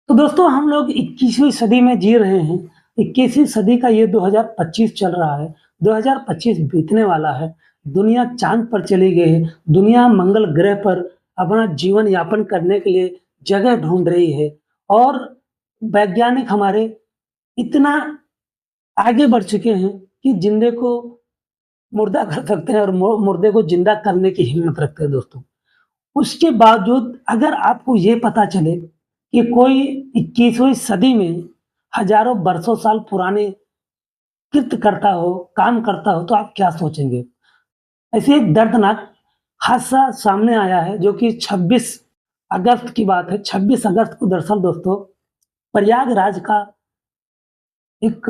तो दोस्तों हम लोग 21वीं सदी में जी रहे हैं। 21वीं सदी का ये 2025 चल रहा है। 2025 बीतने वाला है। दुनिया चाँद पर चली गई है। दुनिया मंगल ग्रह पर अपना जीवन यापन करने के लिए जगह ढूँढ रही है और वैज्ञानिक हमारे इतना आगे बढ़ चुके हैं कि ज़िंदे को मुर्दा कर सकते हैं और मुर्दे को ज़िंदा करने की हिम्मत रखते हैं दोस्तों। उसके बावजूद अगर आपको ये पता चले कि कोई 21वीं सदी में हज़ारों बरसों साल पुराने कृत्य करता हो, काम करता हो, तो आप क्या सोचेंगे? ऐसे एक दर्दनाक हादसा सामने आया है जो कि 26 अगस्त की बात है। 26 अगस्त को दरअसल दोस्तों प्रयागराज का एक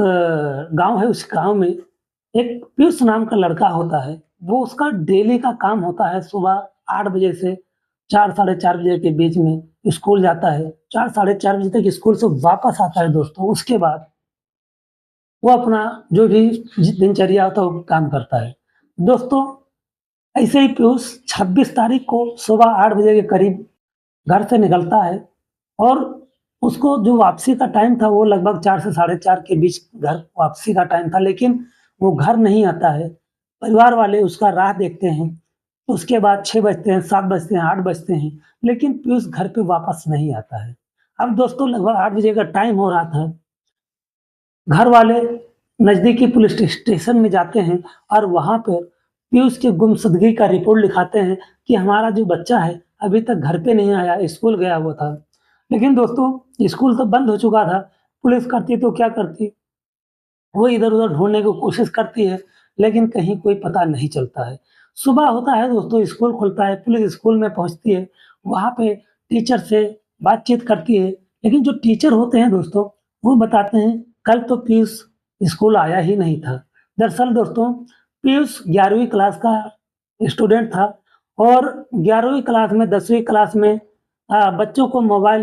गाँव है, उस गाँव में एक पीयूष नाम का लड़का होता है। वो उसका डेली का काम होता है सुबह 8 बजे से 4 साढ़े 4 बजे के बीच में स्कूल जाता है। 4 साढ़े 4 बजे तक स्कूल से वापस आता है दोस्तों। उसके बाद वो अपना जो भी दिनचर्या होता है वो काम करता है। दोस्तों ऐसे ही पीयूष 26 तारीख को सुबह 8 बजे के करीब घर से निकलता है और उसको जो वापसी का टाइम था वो लगभग 4 से साढ़े 4 के बीच घर वापसी का टाइम था, लेकिन वो घर नहीं आता है। परिवार वाले उसका राह देखते हैं, उसके बाद 6 बजते हैं, 7 बजते हैं, 8 बजते हैं, लेकिन पीयूष घर पे वापस नहीं आता है। अब दोस्तों लगभग 8 बजे का टाइम हो रहा था। घर वाले नज़दीकी पुलिस स्टेशन में जाते हैं और वहाँ पर पीयूष की गुमशुदगी का रिपोर्ट लिखाते हैं कि हमारा जो बच्चा है अभी तक घर पे नहीं आया, स्कूल गया हुआ था। लेकिन दोस्तों स्कूल तो बंद हो चुका था, पुलिस करती तो क्या करती? वो इधर-उधर ढूँढने की कोशिश करती है, लेकिन कहीं कोई पता नहीं चलता है। सुबह होता है दोस्तों, स्कूल खुलता है, पुलिस स्कूल में पहुँचती है, वहाँ पे टीचर से बातचीत करती है, लेकिन जो टीचर होते हैं दोस्तों, वो बताते हैं, कल तो पीयूष स्कूल आया ही नहीं था। दरअसल दोस्तों, पीयूष 11वीं क्लास का स्टूडेंट था और 11वीं क्लास में 10वीं क्लास में बच्चों को मोबाइल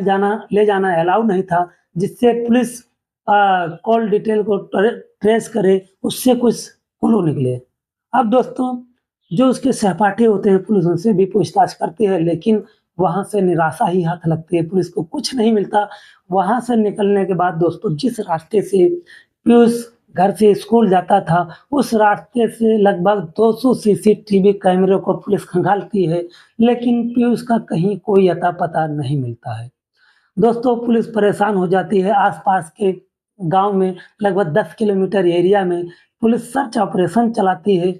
ले जाना अलाउ नहीं था, जिससे पुलिस कॉल डिटेल को ट्रेस करे, उससे कुछ क्लू निकले। अब दोस्तों, जो उसके सहपाठी होते हैं, पुलिस उनसे भी पूछताछ करती है, लेकिन वहाँ से निराशा ही हाथ लगती है, पुलिस को कुछ नहीं मिलता। वहाँ से निकलने के बाद दोस्तों, जिस रास्ते से पीयूष घर से स्कूल जाता था, उस रास्ते से लगभग 200 सीसीटीवी कैमरे को पुलिस खंगालती है, लेकिन पीयूष का कहीं कोई अता-पता नहीं मिलता है। दोस्तों पुलिस परेशान हो जाती है, आस-पास के गाँव में लगभग 10 किलोमीटर एरिया में पुलिस सर्च ऑपरेशन चलाती है।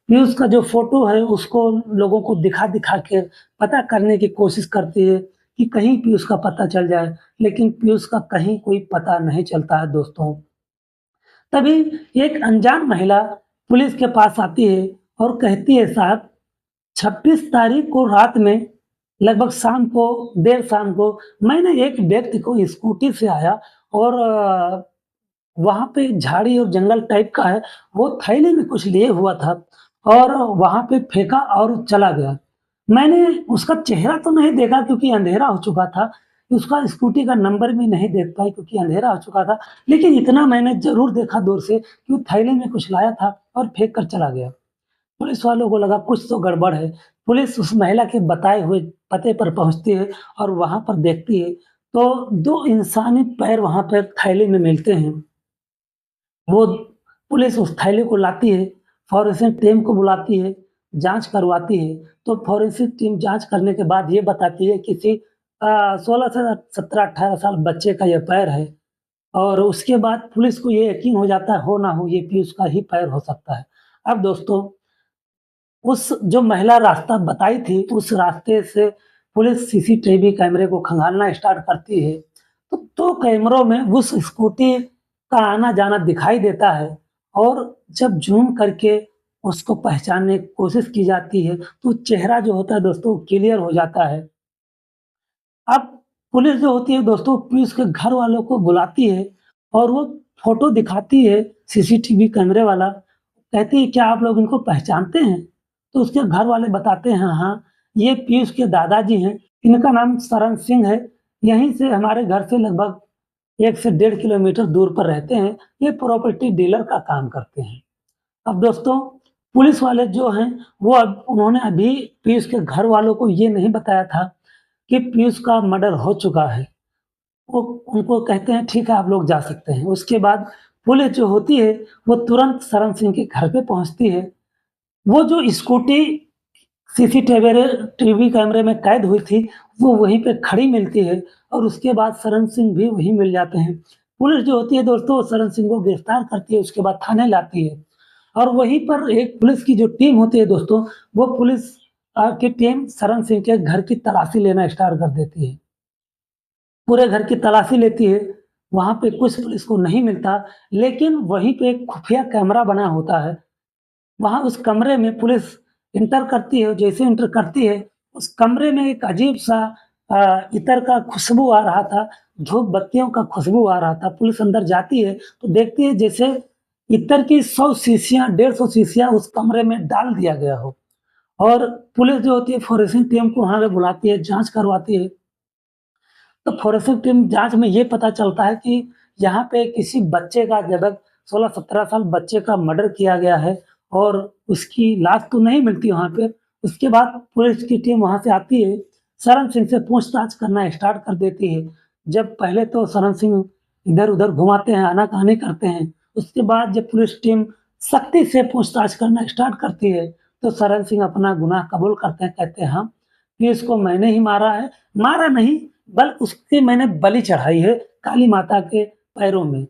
पीयूष का जो फ़ोटो है उसको लोगों को दिखा-दिखा के पता करने की कोशिश करती है कि कहीं पीयूष का पता चल जाए, लेकिन पीयूष का कहीं कोई पता नहीं चलता है दोस्तों। तभी एक अनजान महिला पुलिस के पास आती है और कहती है, साहब 26 तारीख को रात में लगभग शाम को देर शाम को मैंने एक व्यक्ति को स्कूटी से आया और वहाँ पे झाड़ी और जंगल टाइप का है, वो थैले में कुछ लिए हुआ था और वहाँ पे फेंका और चला गया। मैंने उसका चेहरा तो नहीं देखा क्योंकि अंधेरा हो चुका था, उसका स्कूटी का नंबर भी नहीं देख पाई क्योंकि अंधेरा हो चुका था, लेकिन इतना मैंने ज़रूर देखा दूर से कि वो थैले में कुछ लाया था और फेंक कर चला गया। पुलिस वालों को लगा कुछ तो गड़बड़ है। पुलिस उस महिला के बताए हुए पते पर पहुँचती है और वहाँ पर देखती है, तो 2 इंसानी पैर वहाँ पर थैले में मिलते हैं। वो पुलिस उस थैले को लाती है, फॉरेंसिक टीम को बुलाती है, जाँच करवाती है, तो फॉरेंसिक टीम जाँच करने के बाद ये बताती है किसी 16 से 17-18 साल बच्चे का ये पैर है और उसके बाद पुलिस को ये यकीन हो जाता है, हो ना हो ये पीयूष का ही पैर हो सकता है। अब दोस्तों उस जो महिला रास्ता बताई थी, उस रास्ते से पुलिस सीसीटीवी कैमरे को खंगालना स्टार्ट करती है, तो 2 कैमरों में उस स्कूटी का आना-जाना दिखाई देता है और जब ज़ूम करके उसको पहचानने की कोशिश की जाती है, तो चेहरा जो होता है दोस्तों क्लियर हो जाता है। अब पुलिस जो होती है दोस्तों पीयूष के घर वालों को बुलाती है और वो फ़ोटो दिखाती है सीसीटीवी कैमरे वाला, कहती है, "क्या आप लोग इनको पहचानते हैं?" तो उसके घर वाले बताते हैं, "हाँ, हाँ, ये पीयूष के दादाजी हैं, इनका नाम शरण सिंह है, यहीं से हमारे घर से लगभग 1 से 1.5 किलोमीटर दूर पर रहते हैं, ये प्रॉपर्टी डीलर का काम करते हैं।" अब दोस्तों पुलिस वाले जो हैं, वो अब उन्होंने अभी पीयूष के घर वालों को ये नहीं बताया था कि पीयूष का मर्डर हो चुका है। वो उनको कहते हैं ठीक है आप लोग जा सकते हैं। उसके बाद पुलिस जो होती है वो तुरंत शरण सिंह के घर पे पहुँचती है। वो जो स्कूटी टीवी कैमरे में कैद हुई थी, वो वहीं पे खड़ी मिलती है और उसके बाद शरण सिंह भी वहीं मिल जाते हैं। पुलिस जो होती है दोस्तों शरण सिंह को गिरफ्तार करती है, उसके बाद थाने लाती है और वहीं पर एक पुलिस की जो टीम होती है दोस्तों, वो पुलिस की टीम शरण सिंह के घर की तलाशी लेना स्टार्ट कर देती है। पूरे घर की तलाशी लेती है, वहाँ पे कुछ पुलिस को नहीं मिलता, लेकिन वहीं पे एक खुफिया कैमरा बना होता है। वहाँ उस कमरे में पुलिस एंटर करती है, जैसे एंटर करती है, उस कमरे में एक अजीब-सा इत्र का खुशबू आ रहा था, धूप बत्तियों का खुशबू आ रहा था। पुलिस अंदर जाती है, तो देखती है जैसे इत्र की 100 शीशियाँ, 150 शीशियाँ उस कमरे में डाल दिया गया हो और पुलिस जो होती है फोरेंसिक टीम को वहाँ पे बुलाती है, जाँच करवाती है। तो फोरेंसिक टीम जाँच में ये पता चलता है कि यहाँ पे किसी बच्चे का लगभग 16-17 साल बच्चे का मर्डर किया गया है और उसकी लाश तो नहीं मिलती वहाँ पे। उसके बाद पुलिस की टीम वहाँ से आती है, शरण सिंह से पूछताछ करना स्टार्ट कर देती है। जब पहले तो शरण सिंह इधर-उधर घुमाते हैं, आनाकानी करते हैं। उसके बाद जब पुलिस टीम सख्ती से पूछताछ करना स्टार्ट करती है, तो शरण सिंह अपना गुनाह कबूल करते हैं, कहते हैं हाँ, कि इसको मैंने ही मारा है। मारा नहीं बल्कि उसकी मैंने बलि चढ़ाई है काली माता के पैरों में।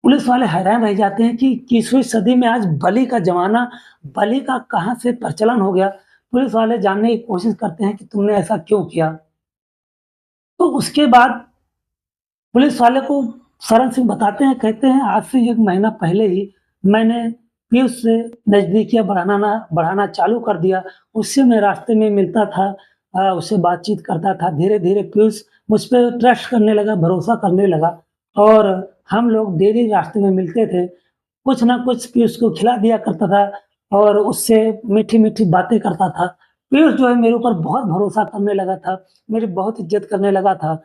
पुलिस वाले हैरान रह जाते हैं कि 21वीं सदी में आज बलि का ज़माना, बलि का कहाँ से प्रचलन हो गया? पुलिस वाले जानने की कोशिश करते हैं कि तुमने ऐसा क्यों किया? तो उसके बाद पुलिस वाले को शरण सिंह बताते हैं, कहते हैं आज से 1 महीना पहले ही मैंने पीयूष से नज़दीकियाँ बढ़ाना चालू कर दिया। उससे मैं रास्ते में मिलता था उससे बातचीत करता था। धीरे-धीरे पीयूष मुझ पे ट्रस्ट करने लगा, भरोसा करने लगा और हम लोग डेली रास्ते में मिलते थे। कुछ ना कुछ पीयूष को खिला दिया करता था और उससे मीठी-मीठी बातें करता था। पीयूष जो है मेरे ऊपर बहुत भरोसा करने लगा था, मेरी बहुत इज़्ज़त करने लगा था।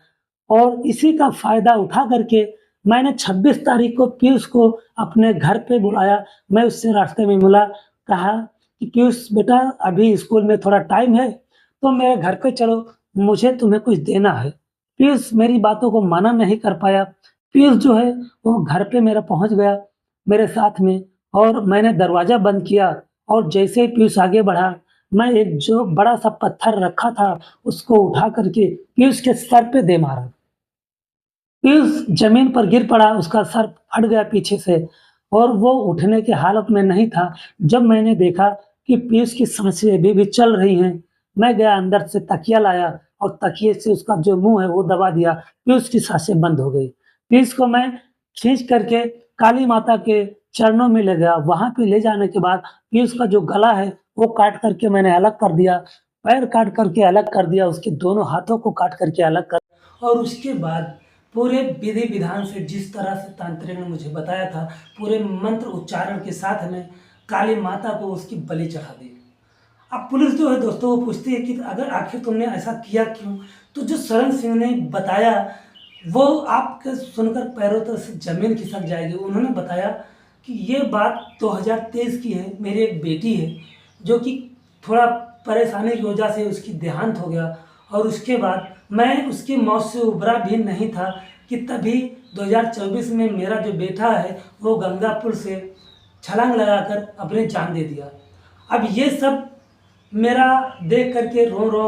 और इसी का फ़ायदा उठा करके मैंने 26 तारीख को पीयूष को अपने घर पे बुलाया। मैं उससे रास्ते में मिला, कहा कि पीयूष बेटा अभी स्कूल में थोड़ा टाइम है, तो मेरे घर पे चलो, मुझे तुम्हें कुछ देना है। पीयूष मेरी बातों को मना नहीं कर पाया। पीयूष जो है वो घर पे मेरा पहुँच गया मेरे साथ में और मैंने दरवाज़ा बंद किया और जैसे ही पीयूष आगे बढ़ा, मैं एक जो बड़ा-सा पत्थर रखा था, उसको उठा कर के पीयूष के सर पे दे मारा। पीयूष ज़मीन पर गिर पड़ा, उसका सर फट गया पीछे से और वो उठने की हालत में नहीं था। जब मैंने देखा कि पीयूष की साँसें अभी भी चल रही हैं, मैं गया अंदर से तकिया लाया और तकिए से उसका जो मुँह है वो दबा दिया, पीयूष की साँसें बंद हो गई। पीयूष को मैं खींच करके काली माता के चरणों में ले गया, वहाँ पे ले जाने के बाद पीयूष का जो गला है, वो काट कर के मैंने अलग कर दिया, पैर काट कर के अलग कर दिया, उसके दोनों हाथों को काट कर के अलग कर और उसके बाद पूरे विधि-विधान से जिस तरह से तांत्रिक ने मुझे बताया था, पूरे मंत्र उच्चारण के साथ में काली माता को उसकी बलि चढ़ा दी। अब पुलिस जो है दोस्तों वो पूछती है कि अगर आखिर तुमने ऐसा किया क्यों? तो जो शरण सिंह ने बताया वो आपके सुनकर पैरों तले से ज़मीन खिसक जाएगी। उन्होंने बताया कि ये बात 2023 की है, मेरी एक बेटी है जो कि थोड़ा परेशानी की वजह से उसकी देहांत हो गया और उसके बाद मैं उसकी मौत से उबरा भी नहीं था कि तभी 2024 में मेरा जो बेटा है वो गंगापुर से छलांग लगाकर अपनी जान दे दिया। अब ये सब मेरा देख कर के रो-रो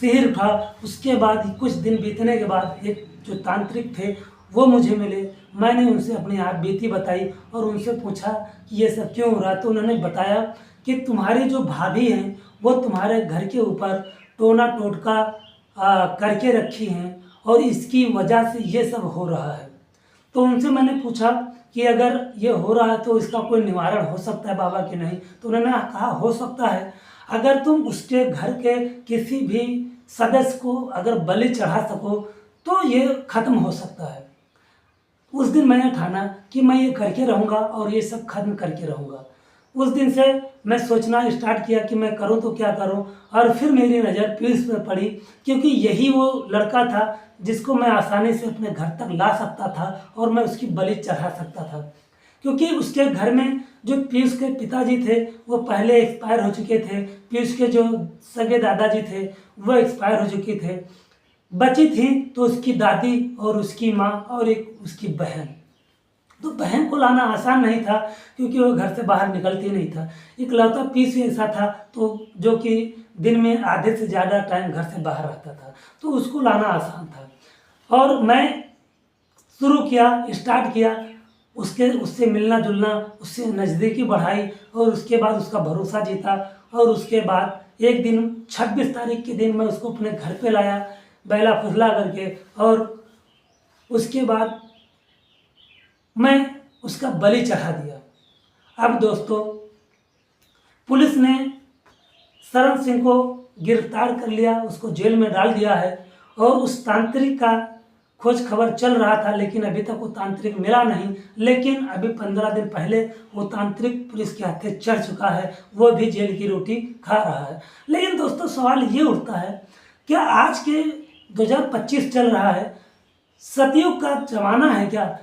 सिर उठा। उसके बाद कुछ दिन बीतने के बाद एक जो तांत्रिक थे वो मुझे मिले। मैंने उनसे अपनी आप बीती बताई और उनसे पूछा कि ये सब क्यों हो रहा है? तो उन्होंने बताया कि तुम्हारी जो भाभी हैं वो तुम्हारे घर के ऊपर टोना-टोटका करके रखी हैं और इसकी वजह से ये सब हो रहा है। तो उनसे मैंने पूछा कि अगर ये हो रहा है तो इसका कोई निवारण हो सकता है बाबा कि नहीं? तो उन्होंने कहा हो सकता है, अगर तुम उसके घर के किसी भी सदस्य को अगर बलि चढ़ा सको तो ये ख़त्म हो सकता है। उस दिन मैंने ठाना कि मैं ये करके रहूँगा और ये सब ख़त्म करके रहूँगा। उस दिन से मैं सोचना स्टार्ट किया कि मैं करूँ तो क्या करूँ और फिर मेरी नज़र पीयूष पे पड़ी क्योंकि यही वो लड़का था जिसको मैं आसानी से अपने घर तक ला सकता था और मैं उसकी बलि चढ़ा सकता था। क्योंकि उसके घर में जो पीयूष के पिताजी थे वो पहले एक्सपायर हो चुके थे, पीयूष के जो सगे दादाजी थे वो एक्सपायर हो चुके थे। बची थी तो उसकी दादी और उसकी माँ और एक उसकी बहन। तो बहन को लाना आसान नहीं था क्योंकि वो घर से बाहर निकलती नहीं था। इकलौता पीस ही ऐसा था तो जो कि दिन में आधे से ज़्यादा टाइम घर से बाहर रहता था, तो उसको लाना आसान था। और मैं शुरू किया, स्टार्ट किया, उससे मिलना जुलना, उससे नज़दीकी बढ़ाई और उसके बाद उसका भरोसा जीता। और उसके बाद एक दिन 26 तारीख के दिन मैं उसको अपने घर पे लाया बैला फुसला करके, और उसके बाद मैं उसका बलि चढ़ा दिया। अब दोस्तों, पुलिस ने शरण सिंह को गिरफ्तार कर लिया, उसको जेल में डाल दिया है और उस तांत्रिक का खोज खबर चल रहा था, लेकिन अभी तक वो तांत्रिक मिला नहीं। लेकिन अभी 15 दिन पहले वो तांत्रिक पुलिस के हाथे चढ़ चुका है, वो भी जेल की रोटी खा रहा है। लेकिन दोस्तों, सवाल ये उठता है, क्या आज के 2025 चल रहा है, सतयुग का जमाना है क्या?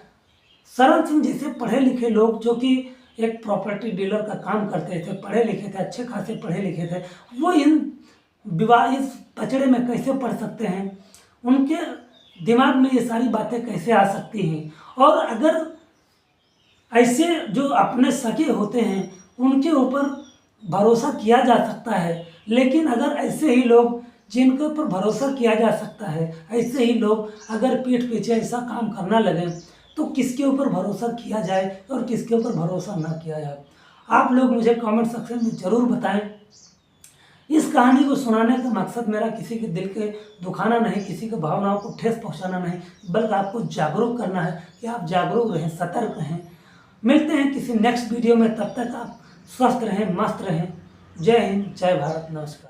शरण सिंह जैसे पढ़े लिखे लोग, जो कि एक प्रॉपर्टी डीलर का काम करते थे, पढ़े लिखे थे, अच्छे खासे पढ़े लिखे थे, वो इन इस पचड़े में कैसे पढ़ सकते हैं? उनके दिमाग में ये सारी बातें कैसे आ सकती हैं? और अगर ऐसे जो अपने सगे होते हैं उनके ऊपर भरोसा किया जा सकता है, लेकिन अगर ऐसे ही लोग जिनके ऊपर भरोसा किया जा सकता है, ऐसे ही लोग अगर पीठ पीछे ऐसा काम करना लगे, तो किसके ऊपर भरोसा किया जाए और किसके ऊपर भरोसा ना किया जाए? आप लोग मुझे कमेंट सेक्शन में ज़रूर बताएं। इस कहानी को सुनाने का मकसद मेरा किसी के दिल के दुखाना नहीं, किसी की भावनाओं को ठेस पहुंचाना नहीं, बल्कि आपको जागरूक करना है कि आप जागरूक रहें, सतर्क रहें। मिलते हैं किसी नेक्स्ट वीडियो में, तब तक आप स्वस्थ रहें, मस्त रहें। जय हिंद, जय भारत, नमस्कार।